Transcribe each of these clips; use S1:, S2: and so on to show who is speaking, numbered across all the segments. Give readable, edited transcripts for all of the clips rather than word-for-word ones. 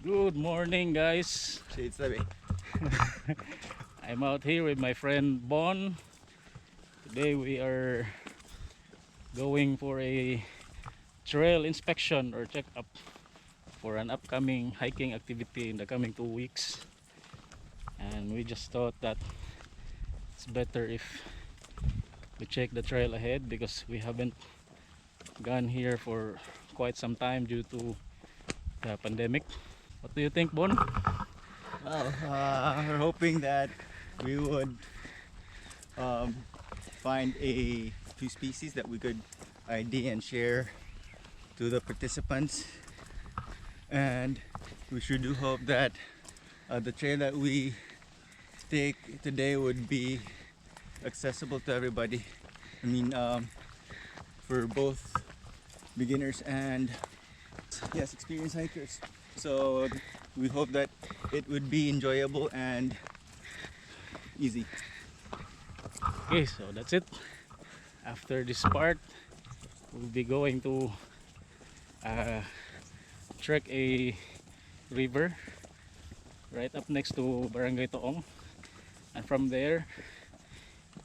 S1: Good morning, guys. I'm out here with my friend Bon. Today we are going for a trail inspection or check-up for an upcoming hiking activity in the coming 2 weeks. And we just thought that it's better if we check the trail ahead because we haven't gone here for quite some time due to the pandemic. What do you think, Bon?
S2: Well, we're hoping that we would find a few species that we could ID and share to the participants, and we sure do hope that the trail that we take today would be accessible to everybody. I mean, for both beginners and yes, experienced hikers. So we hope that it would be enjoyable and easy.
S1: Okay, so that's it. After this part, we'll be going to trek a river right up next to Barangay Toong, and from there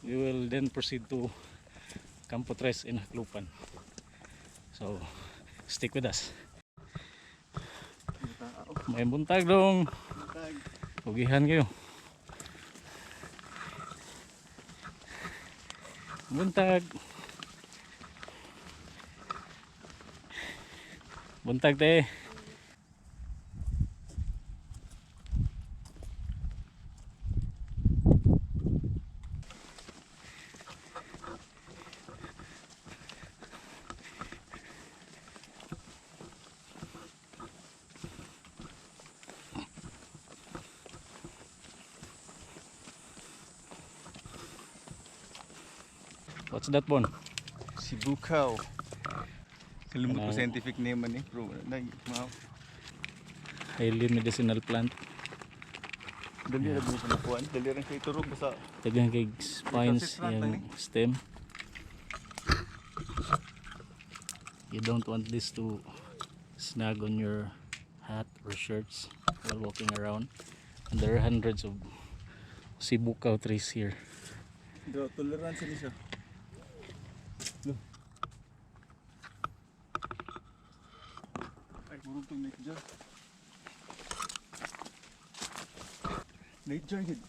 S1: we will then proceed to Campo in Jaclupan. So stick with us. May buntag dong. Pugihan kayo. Buntag. Buntag te. What's that, Bon?
S2: Cebu cow. Kalimut ko
S1: Ano?
S2: scientific name man eh. Bro,
S1: Highly medicinal plant.
S2: dali ra mo sa nakuan. Dali ra kay turog basta.
S1: Tagang kay spines yung stem. You don't want this to snag on your hat or shirts while walking around. And there are hundreds of Cebu cow trees here.
S2: Do tolerance ni siya. Ay, murong tong nature. Nature gid.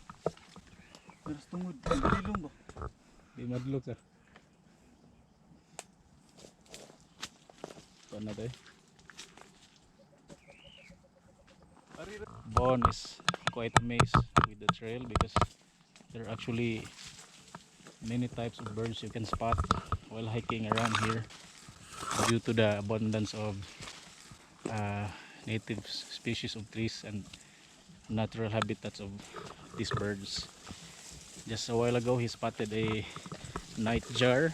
S2: Pero tungod ilong ba?
S1: Di madlok sir. Ito na tayo. Bon is quite amazed with the trail because there are actually many types of birds you can spot while hiking around here due to the abundance of native species of trees and natural habitats of these birds. Just a while ago he spotted a nightjar,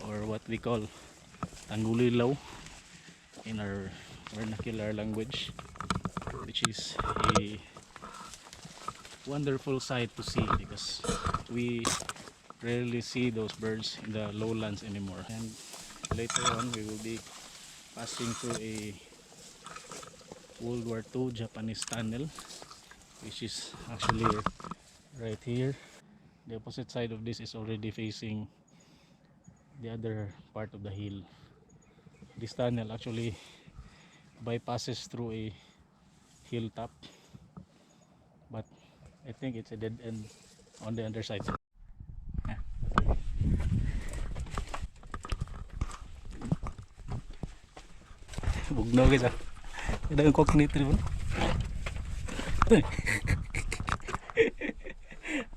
S1: or what we call tangulilaw in our vernacular language, which is a wonderful sight to see because we rarely see those birds in the lowlands anymore. And later on we will be passing through a World War II Japanese tunnel, which is actually right here. The opposite side of this is already facing the other part of the hill. This tunnel actually bypasses through a hilltop, but I think it's a dead end on the underside. Bugnaw guys ah. Ada ang coconut tree mo.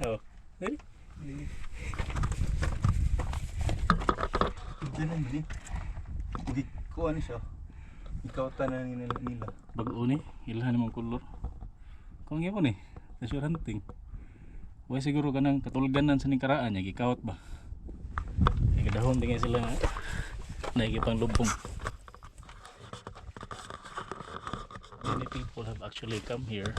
S1: Oh.
S2: Diyan ni. Di ko ano siya. Ikaw tanan nila.
S1: Bago ni, ilahan mong kulor. Kung nga po ni, treasure hunting. Huwag siguro ka ng katulganan sa ningkaraan niya, gikawat ba? Nagdahon din sila nga. Naigipang lubong. Many people have actually come here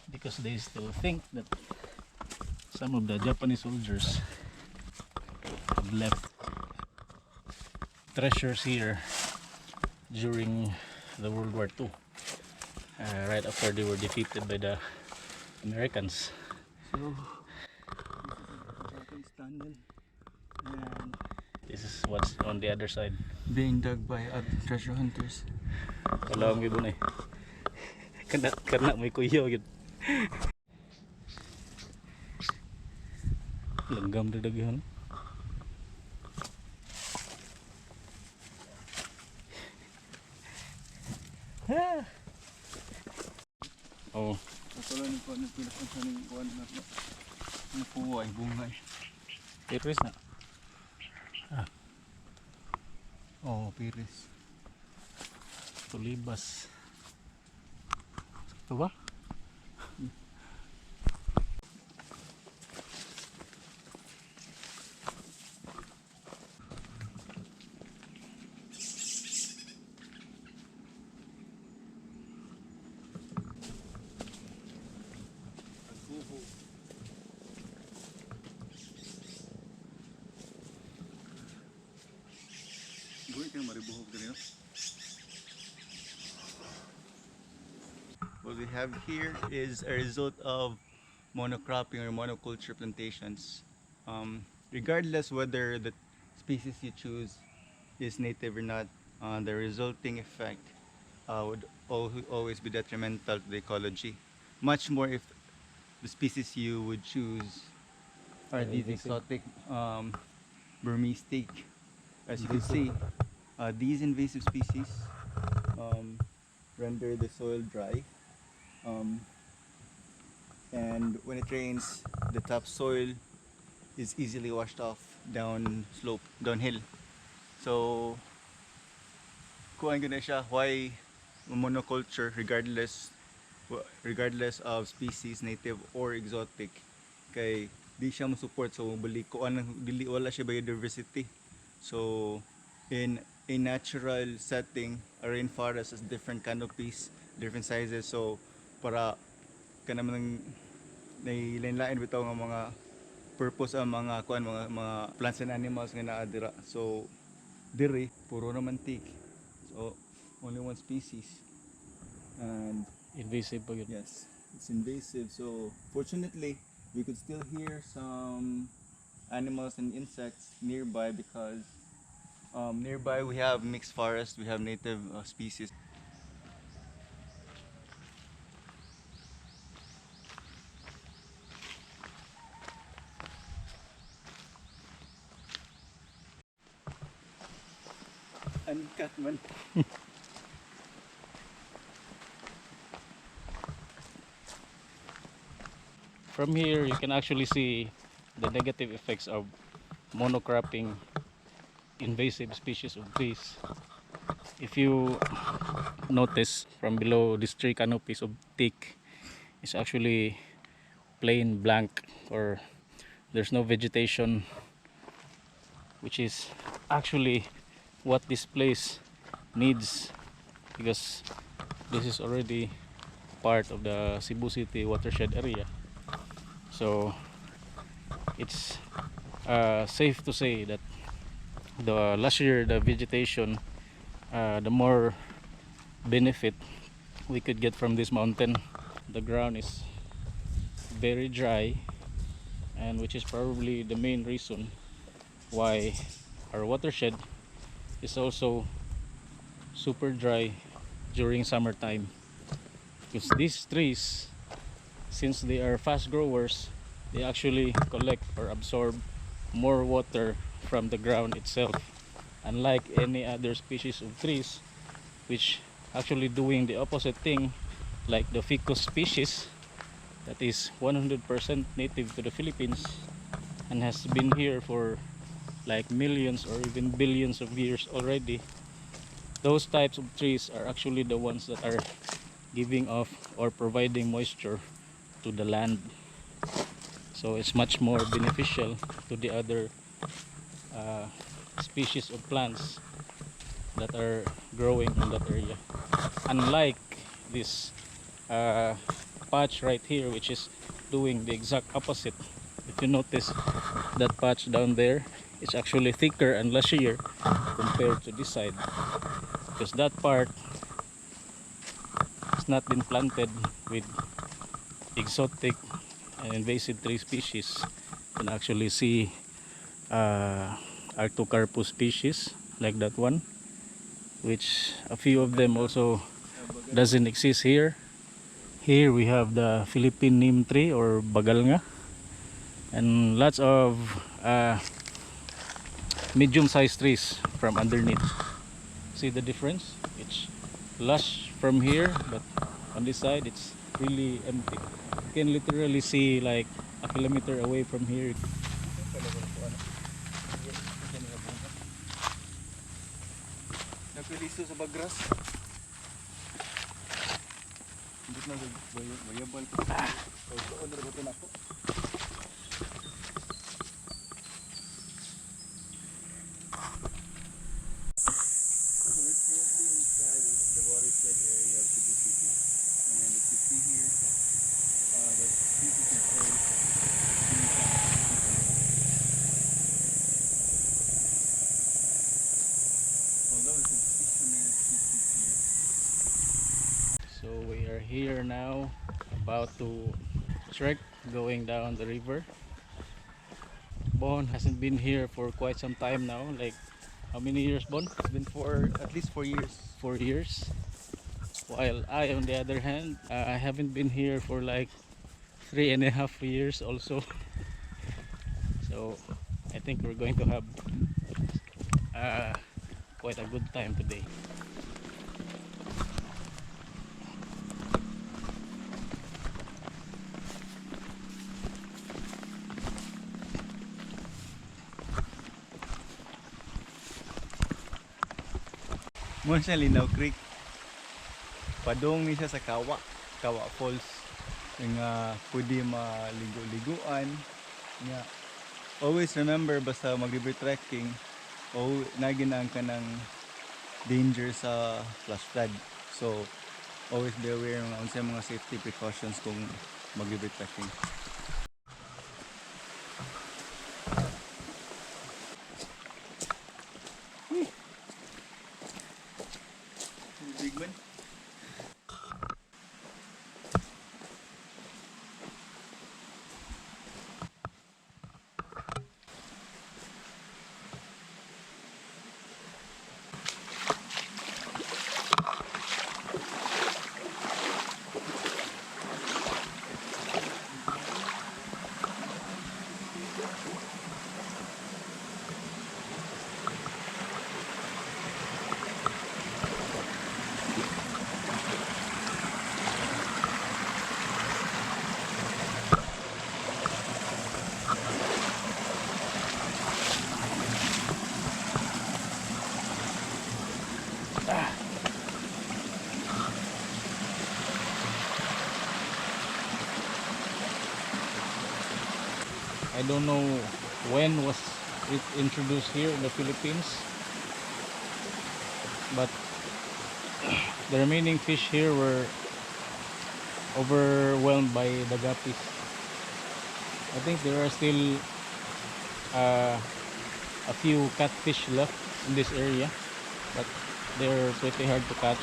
S1: because they still think that some of the Japanese soldiers have left treasures here during the World War II, right after they were defeated by the Americans.
S2: So, this is tunnel and
S1: This is what's on the other side.
S2: being dug by treasure hunters.
S1: Wala akong gibon eh. Kana may kuyaw gid. Langgam na daghan. Oh,
S2: Katulad ng kuwan ng pinapunta ng kuwan na ng puway, bungay.
S1: iris na.
S2: Oh, piris.
S1: Tulibas. Ito ba?
S2: What we have here is a result of monocropping or monoculture plantations. Regardless whether the species you choose is native or not, the resulting effect would always be detrimental to the ecology. Much more if the species you would choose are these exotic Burmese teak. As you can see, these invasive species render the soil dry, and when it rains, the topsoil is easily washed off downhill. So, kuhaan gina siya, why monoculture regardless of species, native or exotic, kay di siya mo-support, so balik kuhaan wala siya biodiversity. So, in a natural setting, a rainforest has different canopies, different sizes, so para kanang nailain bitaw nga mga purpose ang mga kuan mga plants and animals nga naa dira. So diri puro naman teak, so only one species, and
S1: Invasive pa yun.
S2: yes, it's invasive. So fortunately we could still hear some animals and insects nearby because nearby we have mixed forest, we have native species. Uncut man.
S1: From here you can actually see the negative effects of monocropping invasive species of trees. If you notice from below, these three canopies of teak is actually plain blank, or there's no vegetation, which is actually what this place needs, because this is already part of the Cebu City watershed area. So it's safe to say that the lusher the vegetation, the more benefit we could get from this mountain. The ground is very dry, and which is probably the main reason why our watershed is also super dry during summertime, because these trees, since they are fast growers, they actually collect or absorb more water from the ground itself, unlike any other species of trees which actually doing the opposite thing, like the ficus species that is 100% native to the Philippines and has been here for like millions or even billions of years already, those types of trees are actually the ones that are giving off or providing moisture to the land. So it's much more beneficial to the other uh, species of plants that are growing in that area, unlike this uh, patch right here, which is doing the exact opposite. If you notice, that patch down there is actually thicker and lushier compared to this side, because that part has not been planted with exotic and invasive tree species. You can actually see uh, Artocarpus species like that one, which a few of them also doesn't exist here. Here we have the Philippine neem tree or bagalnga, and lots of medium-sized trees from underneath. See the difference? It's lush from here, but on this side it's really empty. You can literally see like a kilometer away from here.
S2: Napiliso sa bagras. Hindi na bayabal ko. Order ko na ako. We're currently inside the watershed area of Cebu City, and if you see here, the beautiful place. Although it's estimated species here.
S1: So we are here now, about to trek going down the river. Bon hasn't been here for quite some time now, like how many years, Bon?
S2: It's been for at least 4 years.
S1: 4 years. While I, on the other hand, I haven't been here for like 3.5 years also. So I think we're going to have quite a good time today.
S2: Muna siya Linaw Creek. Padong ni siya sa Kawa Falls. Yung pwede maligo-liguan. Yeah. Always remember, basta mag-river trekking, naginaan ka ng danger sa flash flood. So always be aware ng mga safety precautions kung mag-river trekking. Big man.
S1: I don't know when was it introduced here in the Philippines, but the remaining fish here were overwhelmed by the guppies. I think there are still a few catfish left in this area, but they're pretty hard to catch.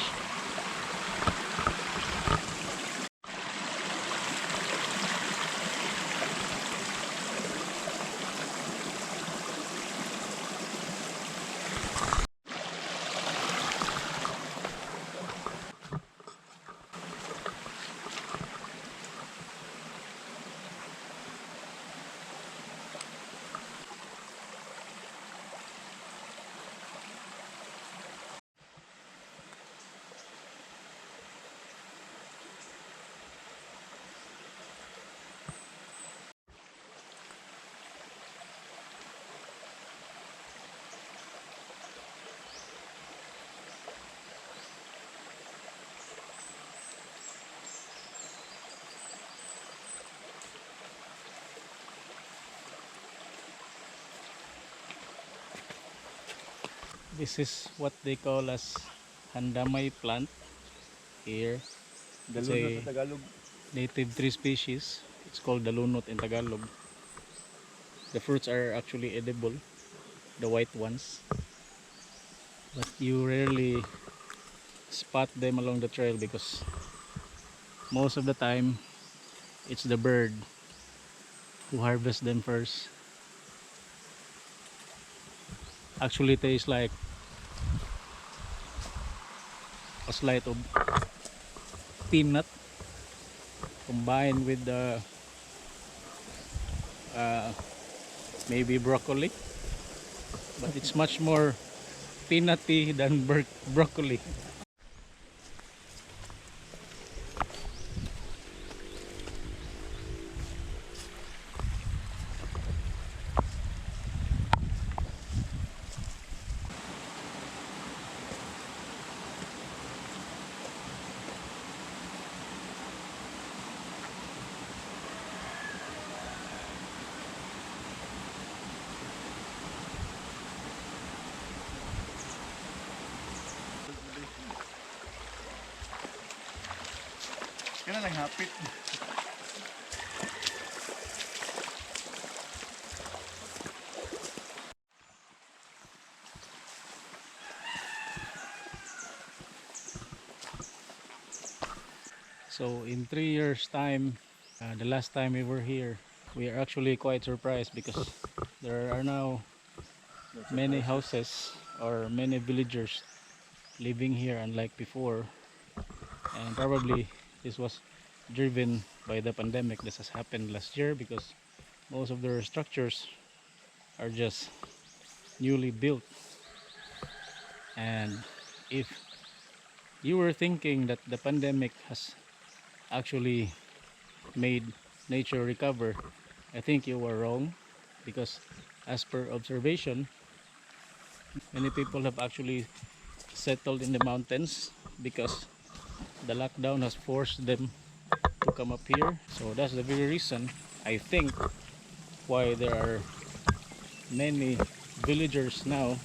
S1: This is what they call as handamay plant here. It's
S2: Dalunot
S1: a
S2: sa Tagalog.
S1: native tree species. It's called dalunot in Tagalog. The fruits are actually edible, the white ones, but you rarely spot them along the trail because most of the time it's the bird who harvests them first. Actually tastes like a slight of peanut combined with the uh, maybe broccoli, but it's much more peanutty than broccoli.
S2: Kaya lang hapit.
S1: So in 3 years time, the last time we were here, we are actually quite surprised because there are now many houses or many villagers living here unlike before, and probably this was driven by the pandemic. This has happened last year because most of their structures are just newly built. And if you were thinking that the pandemic has actually made nature recover, I think you were wrong, because as per observation, many people have actually settled in the mountains because the lockdown has forced them to come up here. So that's the very reason, I think, why there are many villagers now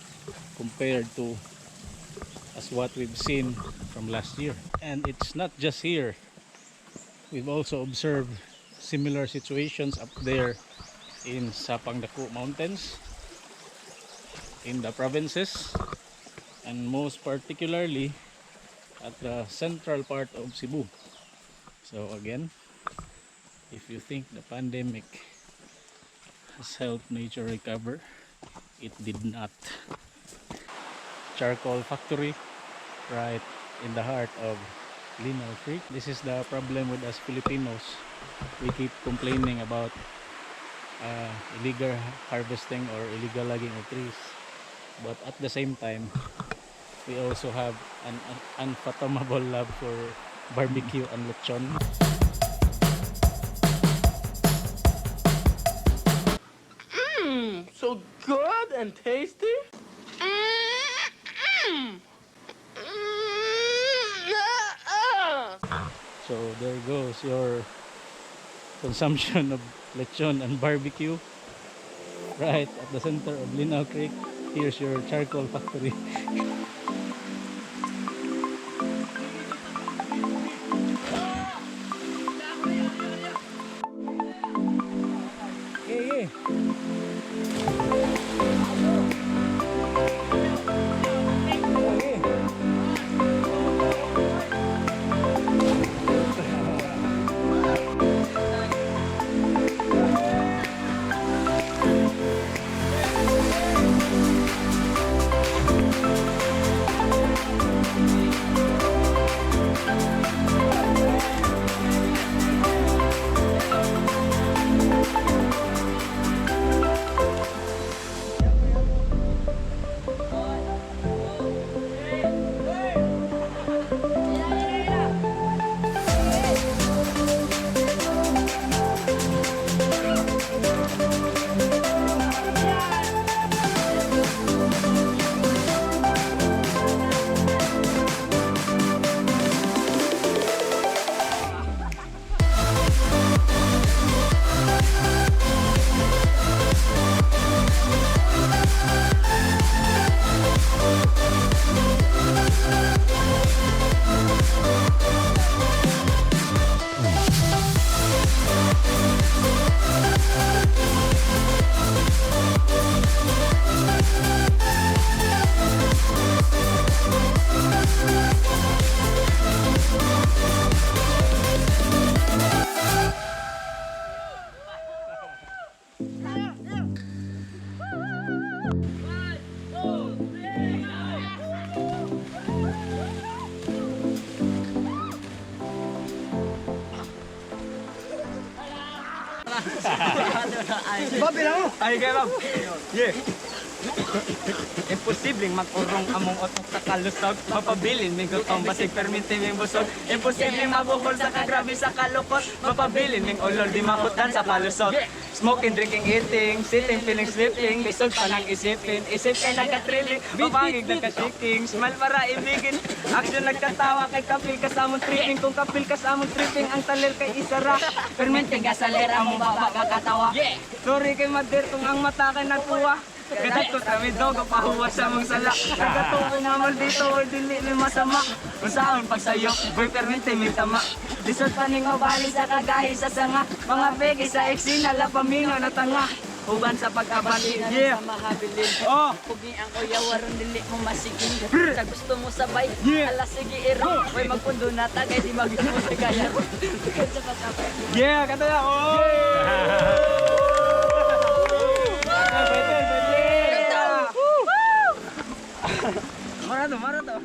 S1: compared to as what we've seen from last year. And it's not just here. We've also observed similar situations up there in Sapang-Daku Mountains, in the provinces, and most particularly at the central part of Cebu. So again, if you think the pandemic has helped nature recover, it did not. Charcoal factory right in the heart of Linaw Creek. This is the problem with us Filipinos. We keep complaining about illegal harvesting or illegal logging of trees, but at the same time we also have an unfathomable love for barbecue and lechon.
S3: So good and tasty.
S1: So there goes your consumption of lechon and barbecue right at the center of Linaw Creek. Here's your charcoal factory. Yeah, yeah.
S4: Ay, kaya ma'am. Yeah. Imposibleng mag-urong among otok sa kalusog. Mapabilin, may gutong basig perminti may busog. Imposibleng mabuhol sa kagrabe sa kalukot. Mapabilin, may ulol di makutan sa palusot. Smoking, drinking, eating, sitting, feeling, sleeping. Lisod pa nang isipin, isip kay nagka-thrilling. Babangig, nagka-shaking, smile para ibigin. Action nagkatawa kay kapil kasamong tripping. Kung kapil kasamong tripping, ang talir kay isara. Perminti gasaler, among baba kakatawa. Sorry kay madir kung ang mata kay natuwa. Kadagto kami dogo pahuwa sa mong sala. Nagatubo naman dito or dili may masama. Usaon pagsayo, boy permente may tama. Disot pa ning obali sa kagahi sa sanga. Mga pegi sa eksina, lapamingo na tanga. Uban sa pagkabali, yeah.
S5: Sa mahabilin.
S4: Oh.
S5: Pugi ang kuya, waron dili mo masigin. Sa gusto mo sabay,
S4: Yeah.
S5: ala sige iro. Way magpundo na tagay, di maging mo sa gaya. Sa pagkabali.
S4: Yeah, kata ya. Oh. Marah tuh.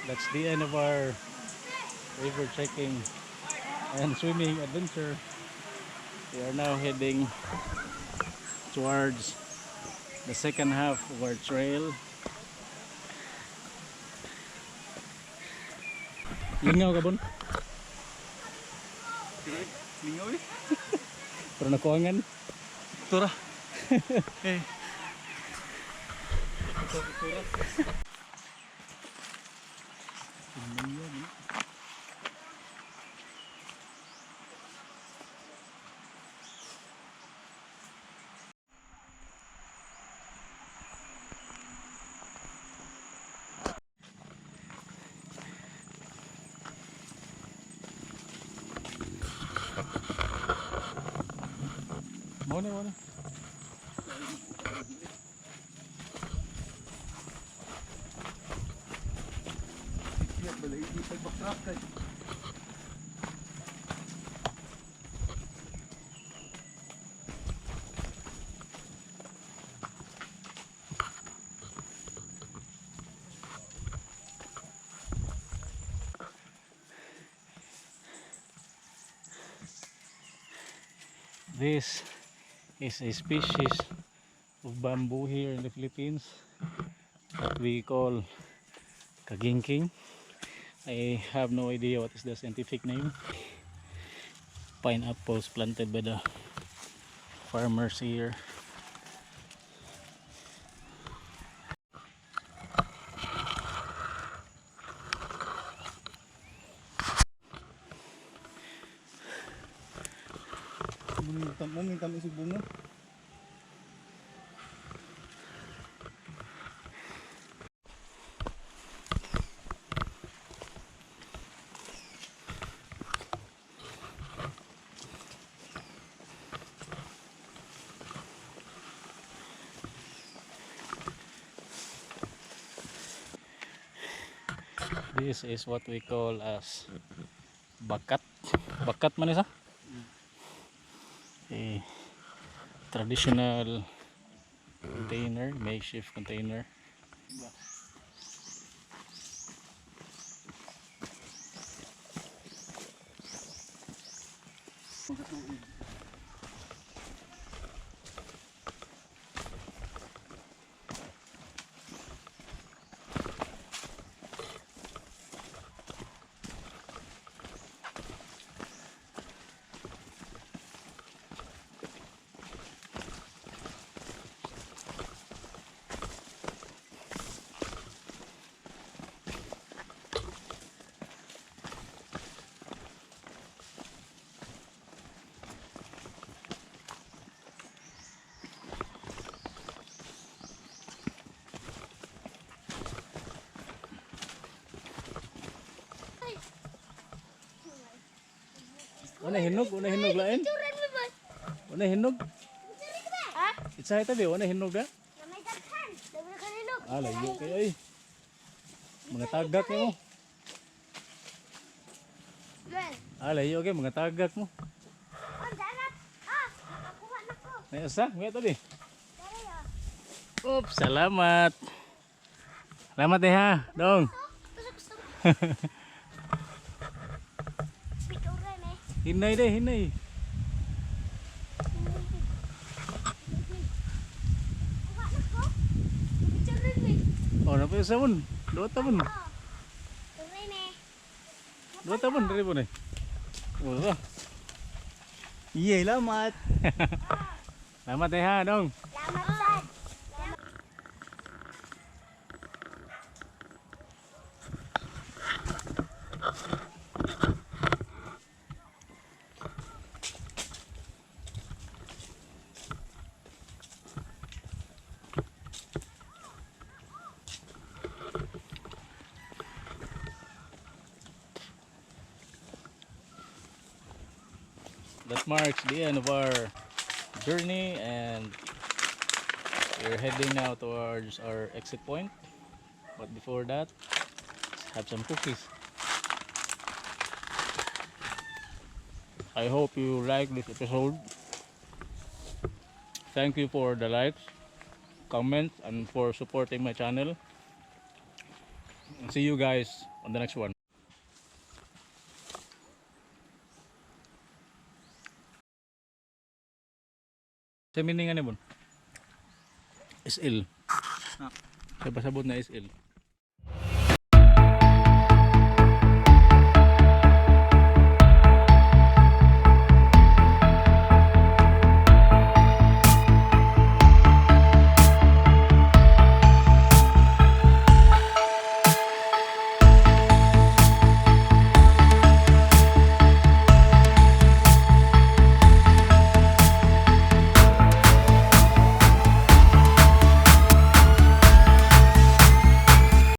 S1: That's the end of our river trekking and swimming adventure. We are now heading towards the second half of our trail. Lingaw ka bon?
S2: Lingaw eh.
S1: Pero nakuangan.
S2: Tura. Hey.
S1: Mana mana? This is a species of bamboo here in the Philippines that we call kagingking. I have no idea what is the scientific name. Pineapples planted by the farmers here.
S2: Minta isi bunga.
S1: This is what we call as bakat. Bakat man isa? A traditional container, makeshift container. Una hinog lain. Una hinog.
S6: Ha?
S1: Itsa ita bi, una hinog da.
S6: Namay daghan. Daghan ka nilog.
S1: Ah, layo kayo ay. Mga tagak mo.
S6: Well,
S1: Ah, layo kayo, mga tagak mo.
S6: ang dalat. Ah, nakakuha na ko.
S1: May asa, may ito bi.
S6: Dari ah.
S1: Oops, salamat. Salamat eh ha, dong.
S6: Gusto mo. Picturean eh.
S1: Hinay deh, hinay.
S6: Kuha na ko. Picturean eh.
S1: Oh, napay sa mun. Dua tahun.
S6: Picturean eh.
S1: 2 tahun dari po na. Oh,
S2: Iya, lamat.
S1: salamat eh ha, dong.
S6: Salamat sad.
S1: That marks the end of our journey, and we're heading now towards our exit point. But before that, let's have some cookies. I hope you like this episode. Thank you for the likes, comments, and for supporting my channel. And see you guys on the next one. Sa miningan ni bon? SL. Sa pasabot na SL.